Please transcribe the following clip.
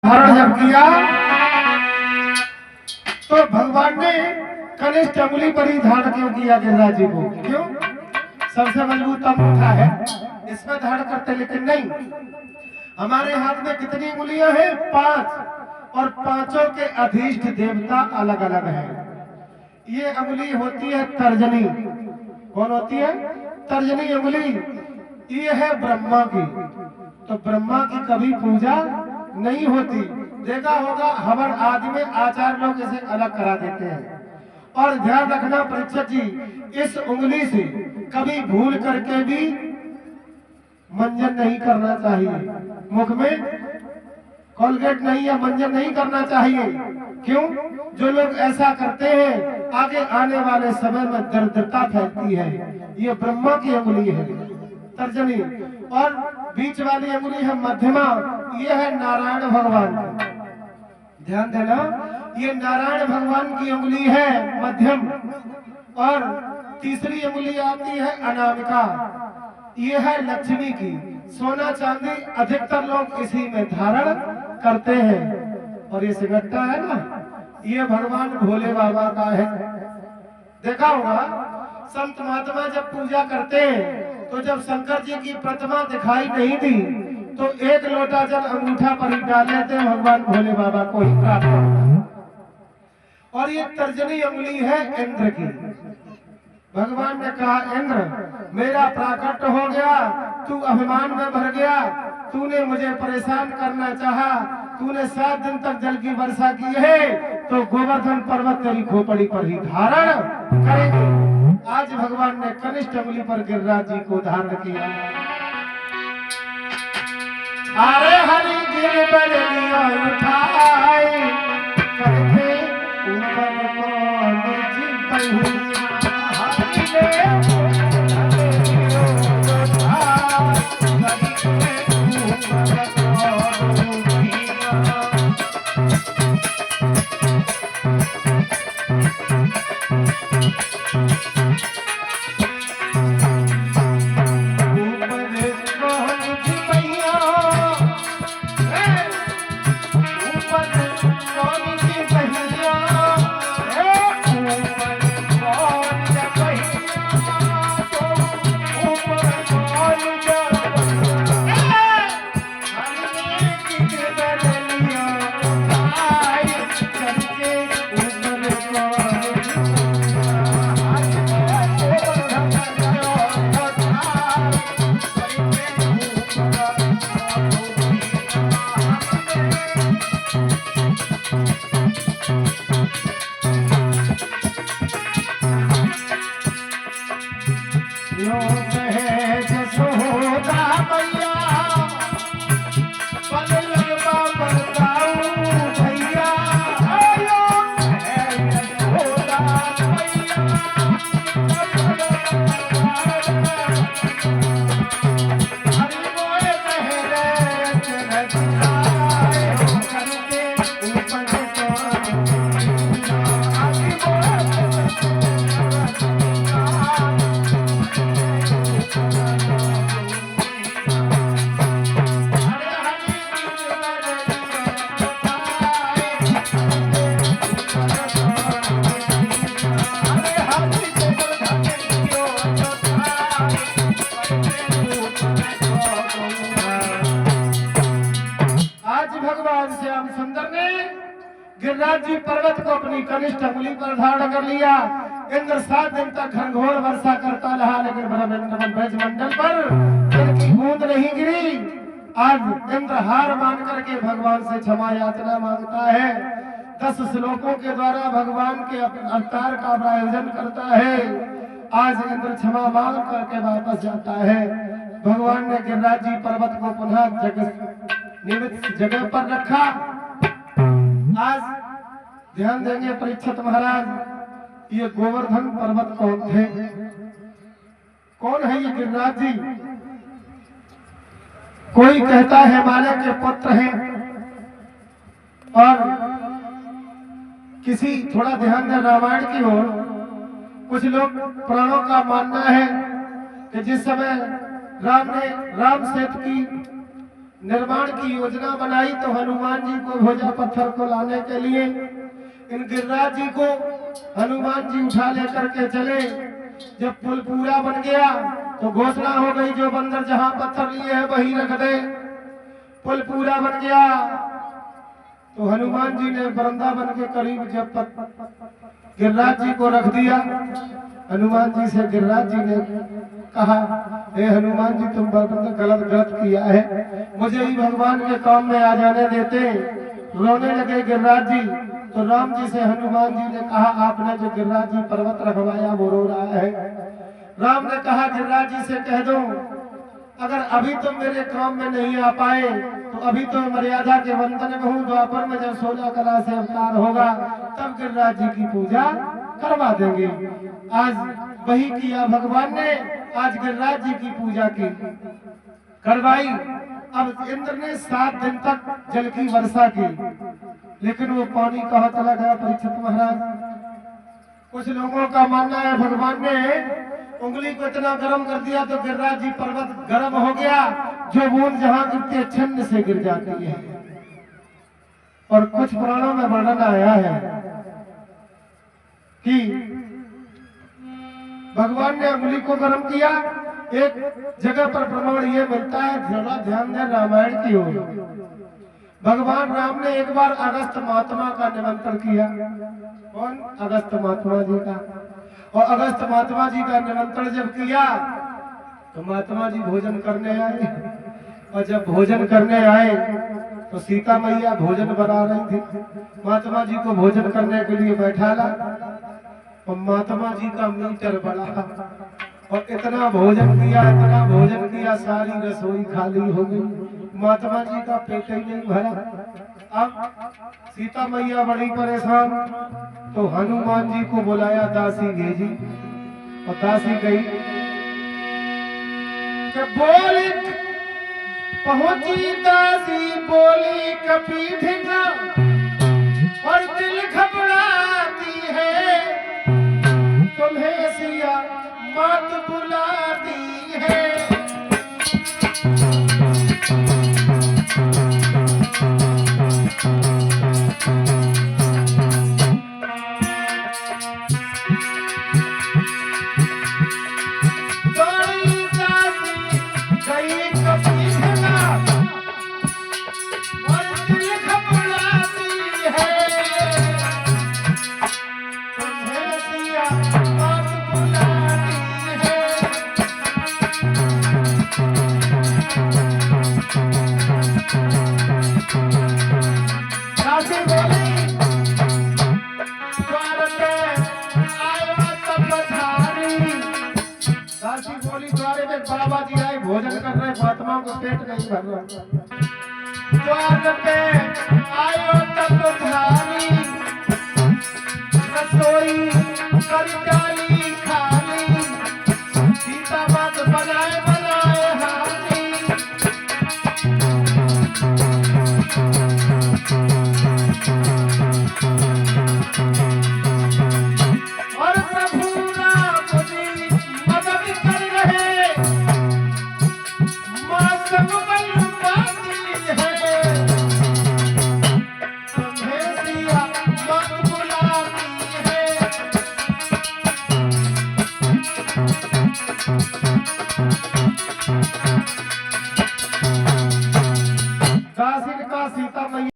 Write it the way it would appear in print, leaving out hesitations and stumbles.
धारण जब किया तो भगवान ने कनिष्ठ अंगुली पर ही धारण क्यों किया गिरिराज जी को? क्यों? सबसे मजबूत अंगूठा है, इसमें धारण करते, लेकिन नहीं। हमारे हाथ में कितनी अंगुलियां हैं? 5, और 5 के अधीष्ट देवता अलग अलग हैं। ये अंगुली होती है तर्जनी। कौन होती है? तर्जनी अंगुली। ये है ब्रह्मा की। तो ब्रह्मा की कभी पूजा नहीं होती। देखा होगा हवन आदि में आचार्य लोग इसे अलग करा देते हैं। और ध्यान रखना परीक्षक जी, इस उंगली से कभी भूल करके भी मंजन नहीं करना चाहिए। मुख में कोलगेट नहीं या मंजन नहीं करना चाहिए। क्यों? जो लोग ऐसा करते हैं आगे आने वाले समय में दरिद्रता फैलती है। ये ब्रह्मा की अंगुली है तर्जनी, और बीच वाली अंगुली है मध्यमा। ये है नारायण भगवान की। ध्यान देना, ये नारायण भगवान की अंगुली है मध्यम। और तीसरी अंगुली आती है अनामिका। ये है लक्ष्मी की। सोना चांदी अधिकतर लोग इसी में धारण करते हैं। और ये सिगट्टा है ना, ये भगवान भोले बाबा का है। देखा होगा संत महात्मा जब पूजा करते हैं तो जब शंकर जी की प्रतिमा दिखाई नहीं दी तो 1 लोटा जल अंगूठा पर ही डाल लेते हैं, भगवान भोले बाबा को ही प्राप्त होता। और ये तर्जनी अंगुली है इंद्र की। भगवान ने कहा, इंद्र मेरा प्राकट हो गया, तू अभिमान में भर गया, तूने मुझे परेशान करना चाहा, तूने 7 दिन तक जल की वर्षा की है, तो गोवर्धन पर्वत तेरी खोपड़ी पर ही धारण करेंगे। आज भगवान ने कनिष्ठ अंगुली पर गिरिराज जी को धारण किया। अरे हरि गिर पर लिया उठाए, करके ऊपर को जी पहिया। गिरिराज जी पर्वत को अपनी कनिष्ठ अंगुली पर धारण कर लिया। इंद्र 7 दिन तक घनघोर वर्षा करता रहा, लेकिन ब्रजमंडल पर इनकी बूंद नहीं गिरी। आज इंद्र हार मान करके भगवान से क्षमा याचना मांगता है। 10 श्लोकों के द्वारा भगवान के अवतार का आयोजन करता है। आज इंद्र क्षमा मांग करके वापस जाता है। भगवान ने गिरिराज जी पर्वत को पुनः निमित्त जगह पर रखा। आज ध्यान देंगे परीक्षित महाराज, ये गोवर्धन पर्वत कौन थे? कौन है ये गिरिराज जी? कोई कहता है हिमालय के पुत्र हैं, और किसी थोड़ा ध्यान दें रामायण की ओर। कुछ लोग पुराणों का मानना है कि जिस समय राम ने राम सेतु की निर्माण की योजना बनाई तो हनुमान जी को भोजा पत्थर को लाने के लिए इन गिरिराज जी को हनुमान जी उठा लेकर के चले। जब पुल पूरा बन गया तो घोषणा हो गई जो बंदर जहां पत्थर लिए है वहीं रख दे। पुल पूरा बन गया तो हनुमान जी ने वृंदावन के करीब जब गिरिराज जी को रख दिया, हनुमान जी से गिरिराज जी ने कहा, हे हनुमान जी तुम गलत किया है, मुझे ही भगवान के काम में आ जाने देते। रोने लगे गिरिराज जी। तो राम जी से हनुमान जी ने कहा, आपने जो गिरिराज जी पर्वत रखवाया वो रो रहा है। राम ने कहा गिरिराज जी से कह दो अगर अभी तुम मेरे काम में नहीं आ पाए तो अभी तो मर्यादा के बंधन में हूँ, द्वापर में जब 16 कला से अवतार होगा तब गिरिराज जी की पूजा करवा देंगे। आज वही किया भगवान ने, आज गिरिराज जी की पूजा की करवाई। अब इंद्र ने 7 दिन तक जल की वर्षा की, लेकिन वो पानी कहाँ चला गया परीक्षित महाराज? कुछ लोगों का मानना है भगवान ने उंगली को इतना गर्म कर दिया तो गिरिराज जी पर्वत गर्म हो गया, जो बूंद जहां गिरती है छन्न से गिर जाती है। और कुछ पुराणों में वर्णन आया है कि भगवान ने उंगली को गर्म किया। एक जगह पर प्रमाण ये मिलता है, जरा ध्यान दें रामायण की ओर। भगवान राम ने एक बार अगस्त महात्मा का निमंत्रण किया। कौन? अगस्त महात्मा जी का। और अगस्त महात्मा जी का निमंत्रण जब किया तो महात्मा जी भोजन करने आए। और जब भोजन करने आए तो सीता मैया भोजन बना रही थी। महात्मा जी को भोजन करने के लिए बैठाला और महात्मा जी का मीटर बढ़ा और इतना भोजन किया, सारी रसोई खाली हो गई। महात्मा जी का पेट ही नहीं भरा। अब सीता मैया बड़ी परेशान, तो हनुमान जी को बुलाया, दासी भेजी और दासी गई कि बोली पहुंची दासी बोली कपीठ का और दिल घबराती है, तुम्हें सिया मात बुलाती है। बाबा जी आए भोजन कर रहे, फातिमा को पेट नहीं भर रहा। द्वार पे आयो